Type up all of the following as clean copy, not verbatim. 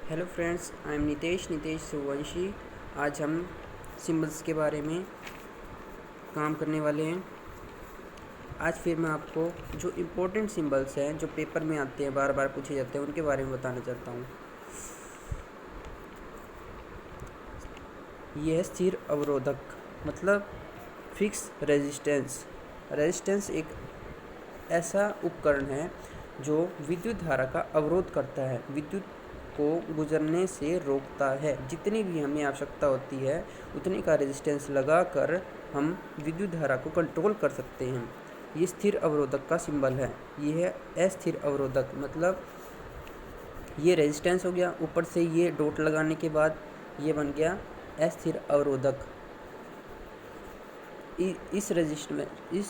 Hello friends, I am Nitesh Suryavanshi. आज हम symbols के बारे में काम करने वाले हैं। आज फिर मैं आपको जो इम्पोर्टेंट सिंबल्स हैं जो पेपर में आते हैं, बार बार पूछे जाते हैं, उनके बारे में बताना चाहता हूँ। यह है स्थिर अवरोधक, मतलब फिक्स रेजिस्टेंस। रेजिस्टेंस एक ऐसा उपकरण है जो विद्युत धारा का अवरोध करता है, विद्युत को गुजरने से रोकता है। जितनी भी हमें आवश्यकता होती है उतनी का रेजिस्टेंस लगाकर हम विद्युत धारा को कंट्रोल कर सकते हैं। ये स्थिर अवरोधक का सिंबल है। ये है अस्थिर अवरोधक, मतलब ये रेजिस्टेंस हो गया, ऊपर से ये डॉट लगाने के बाद ये बन गया अस्थिर अवरोधक। इस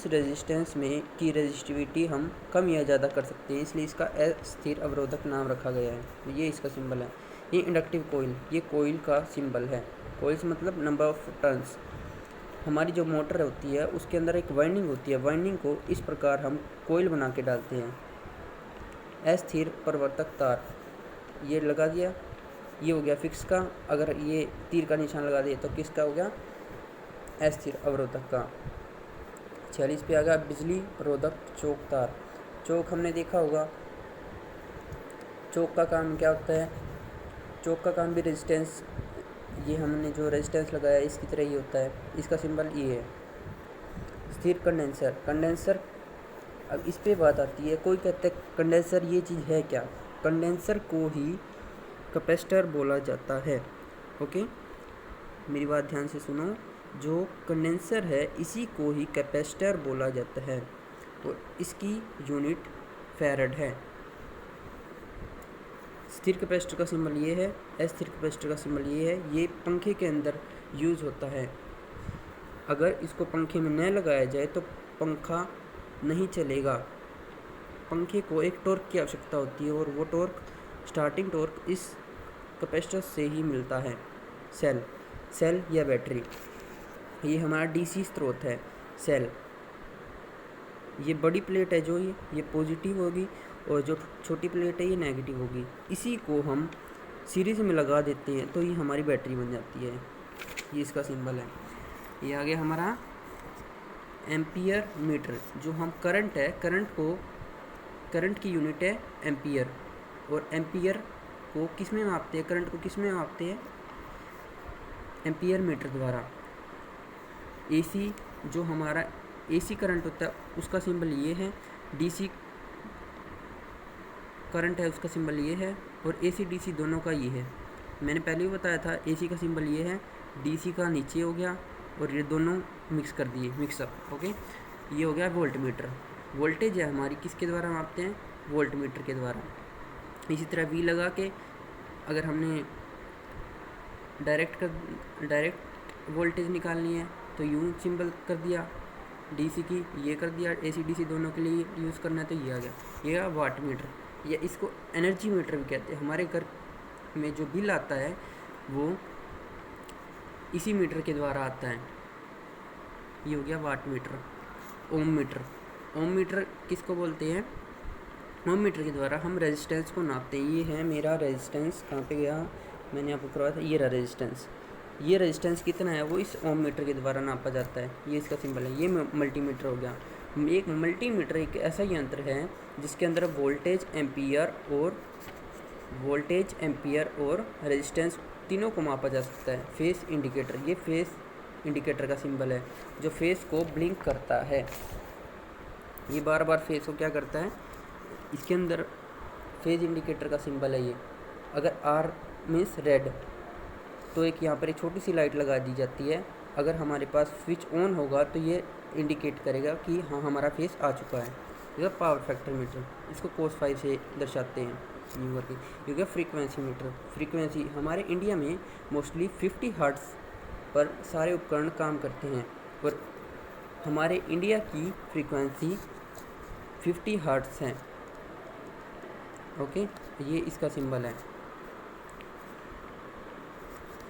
रेजिस्टेंस में की रेजिस्टिविटी हम कम या ज़्यादा कर सकते हैं, इसलिए इसका अस्थिर अवरोधक नाम रखा गया है। तो ये इसका सिंबल है। ये इंडक्टिव कोइल, ये कोइल का सिंबल है। कोइल्स मतलब नंबर ऑफ टर्न्स। हमारी जो मोटर होती है उसके अंदर एक वाइंडिंग होती है, वाइंडिंग को इस प्रकार हम कोइल बना के डालते हैं। अस्थिर परिवर्तक तार ये लगा दिया, ये हो गया फिक्स का। अगर ये तीर का निशान लगा दिया तो किसका हो गया? अस्थिर अवरोधक का। 46 पे आ गया बिजली रोधक चौक तार। चौक हमने देखा होगा, चौक का काम क्या होता है? चौक का काम भी रेजिस्टेंस, ये हमने जो रेजिस्टेंस लगाया इसकी तरह ही होता है। इसका सिंबल ये है। स्थिर कंडेंसर, कंडेंसर अब इस पे बात आती है। कोई कहता है कंडेंसर ये चीज़ है क्या? कंडेंसर को ही कैपेसिटर बोला जाता है। ओके, मेरी बात ध्यान से सुनो। जो कंडेंसर है इसी को ही कैपेसिटर बोला जाता है और इसकी यूनिट फैरड है। स्थिर कैपेसिटर का सिंबल ये है, अस्थिर कैपेसिटर का सिंबल ये है। ये पंखे के अंदर यूज़ होता है। अगर इसको पंखे में न लगाया जाए तो पंखा नहीं चलेगा। पंखे को एक टॉर्क की आवश्यकता होती है और वो टॉर्क, स्टार्टिंग टॉर्क इस कैपेसिटर से ही मिलता है। सेल या बैटरी, ये हमारा डीसी स्रोत है। सेल, ये बड़ी प्लेट है जो ये पॉजिटिव होगी और जो छोटी प्लेट है ये नेगेटिव होगी। इसी को हम सीरीज में लगा देते हैं तो ये हमारी बैटरी बन जाती है। ये इसका सिंबल है। ये आ गया हमारा एम्पियर मीटर। जो हम करंट है, करंट की यूनिट है एम्पियर, और एम्पियर को किस में मापते हैं? करंट को किस में मापते हैं? एम्पियर मीटर द्वारा। एसी, जो हमारा एसी करंट होता है उसका सिंबल ये है। डीसी करंट है उसका सिंबल ये है, और एसी डीसी दोनों का ये है। मैंने पहले भी बताया था एसी का सिंबल ये है, डीसी का नीचे हो गया, और ये दोनों मिक्स कर दिए, मिक्सअप। ओके, ये हो गया वोल्ट मीटर। वोल्टेज है हमारी किसके द्वारा मापते हैं? वोल्ट मीटर के द्वारा। इसी तरह वी लगा के अगर हमने डायरेक्ट वोल्टेज निकालनी है तो यूँ सिंबल कर दिया, डीसी की ये कर दिया, एसी डीसी दोनों के लिए यूज़ करना है तो ये आ गया। ये आ वाट मीटर, या इसको एनर्जी मीटर भी कहते हैं। हमारे घर में जो बिल आता है वो इसी मीटर के द्वारा आता है। ये हो गया वाट मीटर। ओम मीटर, ओम मीटर किसको बोलते हैं? ओम मीटर के द्वारा हम रेजिस्टेंस को नापते हैं। ये है मेरा रेजिस्टेंस, कहाँ पे गया? मैंने आपको करवाया था, ये रहा रेजिस्टेंस। ये रेजिस्टेंस कितना है वो इस ओम मीटर के द्वारा नापा जाता है। ये इसका सिंबल है। ये मल्टीमीटर हो गया। एक मल्टीमीटर एक ऐसा यंत्र है जिसके अंदर वोल्टेज एम्पियर और रेजिस्टेंस तीनों को मापा जा सकता है। फेस इंडिकेटर, ये फेस इंडिकेटर का सिंबल है जो फेस को ब्लिंक करता है। ये बार बार फेस को क्या करता है? इसके अंदर फेज इंडिकेटर का सिंबल है ये। अगर आर मीन्स रेड तो एक यहाँ पर एक छोटी सी लाइट लगा दी जाती है। अगर हमारे पास स्विच ऑन होगा तो ये इंडिकेट करेगा कि हाँ हमारा फेस आ चुका है। यह पावर फैक्टर मीटर, इसको cos 5 से दर्शाते हैं यूँ करके। ये गया फ्रीक्वेंसी मीटर। फ्रीक्वेंसी, हमारे इंडिया में मोस्टली 50 हर्ट्ज़ पर सारे उपकरण काम करते हैं और हमारे इंडिया की फ्रीक्वेंसी 50 हर्ट्ज़ है। ओके, ये इसका सिंबल है।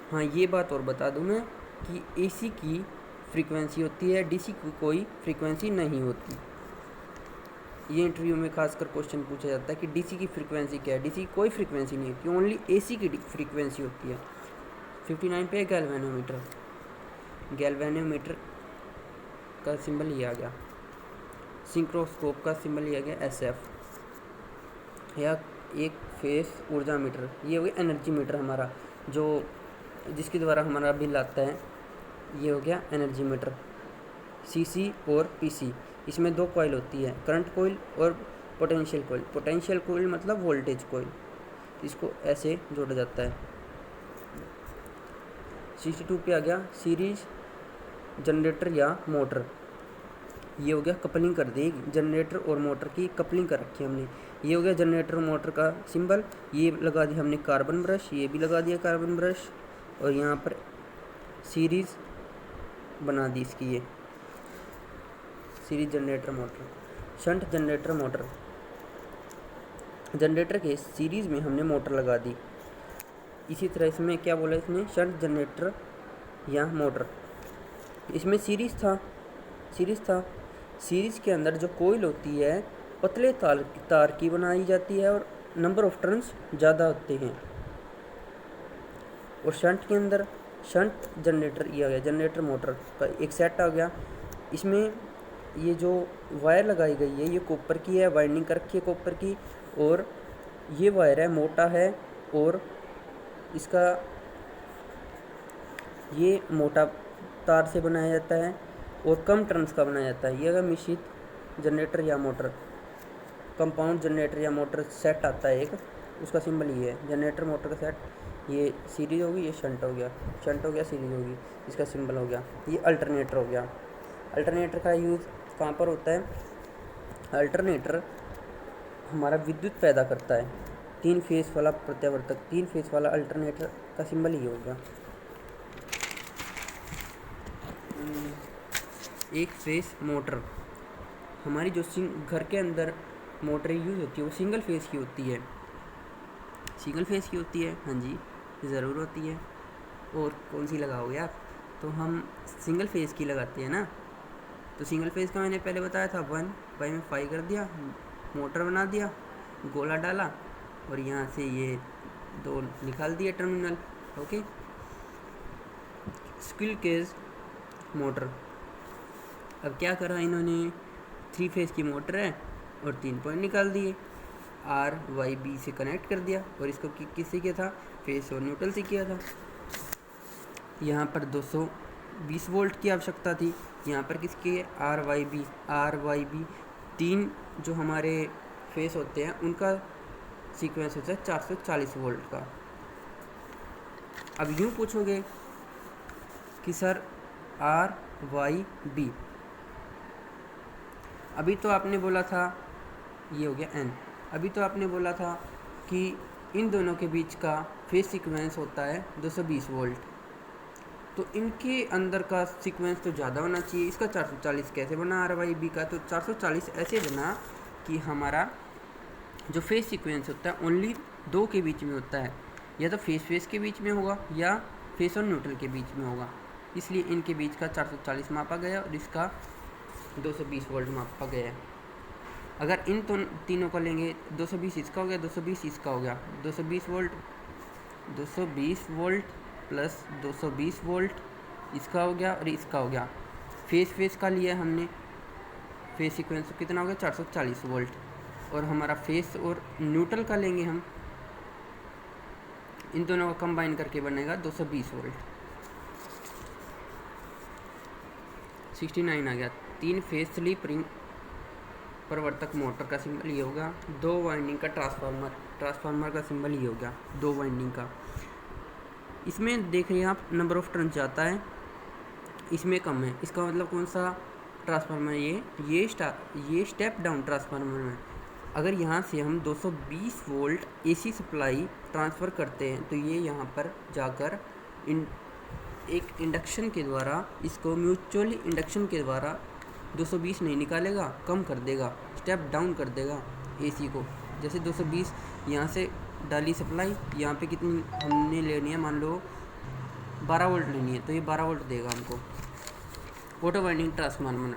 हाँ, ये बात और बता दूँ मैं कि एसी की फ्रीक्वेंसी होती है, डीसी की कोई फ्रीक्वेंसी नहीं होती। ये इंटरव्यू में खासकर क्वेश्चन पूछा जाता है कि डीसी की फ्रीक्वेंसी क्या है। डीसी की कोई फ्रीक्वेंसी नहीं होती, ओनली एसी की फ्रीक्वेंसी होती है। 59 पे गैल्वेनोमीटर, गैल्वेनोमीटर का सिंबल ये आ गया। सिंक्रोस्कोप का सिंबल ये आ गया SF। या एक फेस ऊर्जा मीटर, ये हो गया एनर्जी मीटर हमारा, जो जिसके द्वारा हमारा बिल आता है, ये हो गया एनर्जी मीटर। CC और PC, इसमें दो कॉइल होती है, करंट कॉइल और पोटेंशियल कॉइल। पोटेंशियल कॉइल मतलब वोल्टेज कॉइल, इसको ऐसे जोड़ा जाता है। 62 पे आ गया सीरीज जनरेटर या मोटर। ये हो गया कपलिंग कर दी, जनरेटर और मोटर की कपलिंग कर रखी है हमने। ये हो गया जनरेटर और मोटर का सिंबल, ये लगा दिया हमने कार्बन ब्रश, ये भी लगा दिया कार्बन ब्रश, और यहाँ पर सीरीज बना दी इसकी, ये series generator motor. Shunt generator motor, generator के सीरीज में हमने मोटर लगा दी। इसी तरह इसमें क्या बोला इसने, शंट जनरेटर या मोटर। इसमें सीरीज था, सीरीज के अंदर जो कोयल होती है पतले तार की बनाई जाती है और नंबर ऑफ टर्न्स ज़्यादा होते हैं। और शंट के अंदर शंट जनरेटर, ये आ गया जनरेटर मोटर का एक सेट आ गया। इसमें ये जो वायर लगाई गई है ये कॉपर की है, वाइंडिंग कर रखी है कॉपर की, और ये वायर है मोटा है, और इसका ये मोटा तार से बनाया जाता है और कम टर्न्स का बनाया जाता है। ये अगर मिश्रित जनरेटर या मोटर, कंपाउंड जनरेटर या मोटर सेट आता है एक, उसका सिंबल ये है जनरेटर मोटर का सेट। ये सीरीज होगी, ये शंट हो गया, सीरीज होगी, इसका सिंबल हो गया। ये अल्टरनेटर हो गया। अल्टरनेटर का यूज़ कहाँ पर होता है, अल्टरनेटर हमारा विद्युत पैदा करता है। 3 फेस वाला प्रत्यावर्तक, 3 फेस वाला अल्टरनेटर का सिंबल ये हो गया। एक फेस मोटर, हमारी जो घर के अंदर मोटर यूज़ होती है वो सिंगल फेस की होती है, हाँ जी ज़रूर होती है। और कौन सी लगाओगे आप, तो हम सिंगल फेस की लगाते हैं ना। तो सिंगल फेस का मैंने पहले बताया था, 1 में 5 कर दिया, मोटर बना दिया, गोला डाला, और यहाँ से ये 2 निकाल दिया terminal. Okay, squirrel cage motor, अब क्या करा इन्होंने, 3 फेस की मोटर है और 3 पॉइंट निकाल दिए, RYB से कनेक्ट कर दिया, और इसको किससे किया था, फेस और न्यूट्रल से किया था। यहाँ पर 220 वोल्ट की आवश्यकता थी, यहाँ पर किसकी है, RYB 3 जो हमारे फेस होते हैं उनका सीक्वेंस होता है 440 वोल्ट का। अब यूँ पूछोगे कि सर RYB, अभी तो आपने बोला था, ये हो गया N, अभी तो आपने बोला था कि इन दोनों के बीच का फेस सीक्वेंस होता है 220 वोल्ट, तो इनके अंदर का सीक्वेंस तो ज़्यादा होना चाहिए। इसका 440 कैसे बना RYB का, तो 440 ऐसे बना कि हमारा जो फेस सीक्वेंस होता है ओनली 2 के बीच में होता है, या तो फेस के बीच में होगा या फेस और न्यूट्रल के बीच में होगा, इसलिए इनके बीच का 440 मापा गया और इसका 220 वोल्ट मापा गया है। अगर इन तीनों को लेंगे, 220 इसका हो गया, 220 इसका हो गया, 220 वोल्ट प्लस 220 वोल्ट इसका हो गया और इसका हो गया। फेस का लिया हमने, फेस सीक्वेंस कितना हो गया 440 वोल्ट, और हमारा फेस और न्यूट्रल का लेंगे हम, इन दोनों का कंबाइन करके बनेगा 220 वोल्ट। 69 आ गया, 3 फेस स्लिप रिंग प्रवर्तक मोटर का सिंबल ये होगा। 2 वाइंडिंग का ट्रांसफार्मर का सिंबल ये हो गया, 2 वाइंडिंग का। इसमें देख रहे हैं आप नंबर ऑफ टर्न जाता है, इसमें कम है, इसका मतलब कौन सा ट्रांसफार्मर, ये स्टेप डाउन ट्रांसफार्मर में अगर यहाँ से हम 220 वोल्ट AC सप्लाई ट्रांसफ़र करते हैं तो ये यहाँ पर जाकर एक इंडक्शन के द्वारा, इसको म्यूचुअल इंडक्शन के द्वारा 220 नहीं निकालेगा, कम कर देगा, स्टेप डाउन कर देगा AC को। जैसे 220 यहाँ से डाली सप्लाई, यहाँ पे कितनी हमने लेनी है, मान लो 12 वोल्ट लेनी है, तो ये 12 वोल्ट देगा हमको। ऑटो वाइंडिंग ट्रांसफार्मर,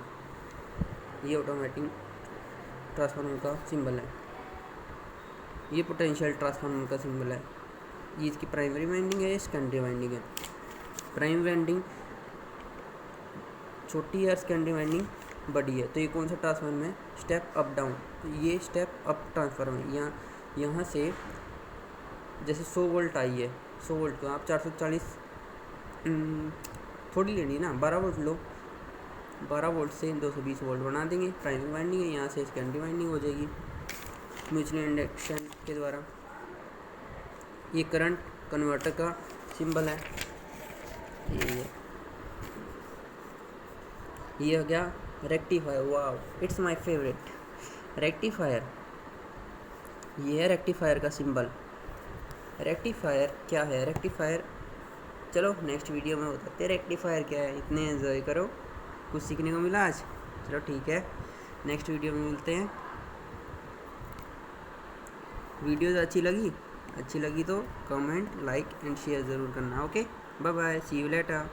ये ऑटोमेटिक ट्रांसफार्मर का सिंबल है। ये पोटेंशियल ट्रांसफार्मर का सिंबल है। ये इसकी प्राइमरी वाइंडिंग है, ये सेकेंडरी वाइंडिंग है। प्राइमरी वाइंडिंग छोटी है और सेकेंडरी वाइंडिंग बड़ी है। तो ये कौन सा ट्रांसफार्मर है? Step up down. तो ये स्टेप अप ट्रांसफार्मर है। यहाँ से जैसे 100 वोल्ट आई है, 100 वोल्ट को आप 440 थोड़ी लेनी ना, 12 वोल्ट लो। 12 वोल्ट से 220 वोल्ट बना देंगे। प्राइमरी वाइंडिंग है, यहाँ से सेकेंडरी वाइंडिंग हो जाएगी म्यूचुअल इंडक्शन के द्वारा। ये करंट कन्वर्टर का सिंबल है। ये हो गया रेक्टिफायर। वाह, इट्स माय फेवरेट रेक्टिफायर। ये है रेक्टिफायर का सिंबल। रेक्टिफायर क्या है? रेक्टिफायर चलो नेक्स्ट वीडियो में बताते हैं रेक्टिफायर क्या है। इतने एंजॉय करो, कुछ सीखने को मिला आज। चलो ठीक है, नेक्स्ट वीडियो में मिलते हैं। वीडियोज़ अच्छी लगी तो कमेंट, लाइक एंड शेयर ज़रूर करना। Okay, bye bye, see you letter.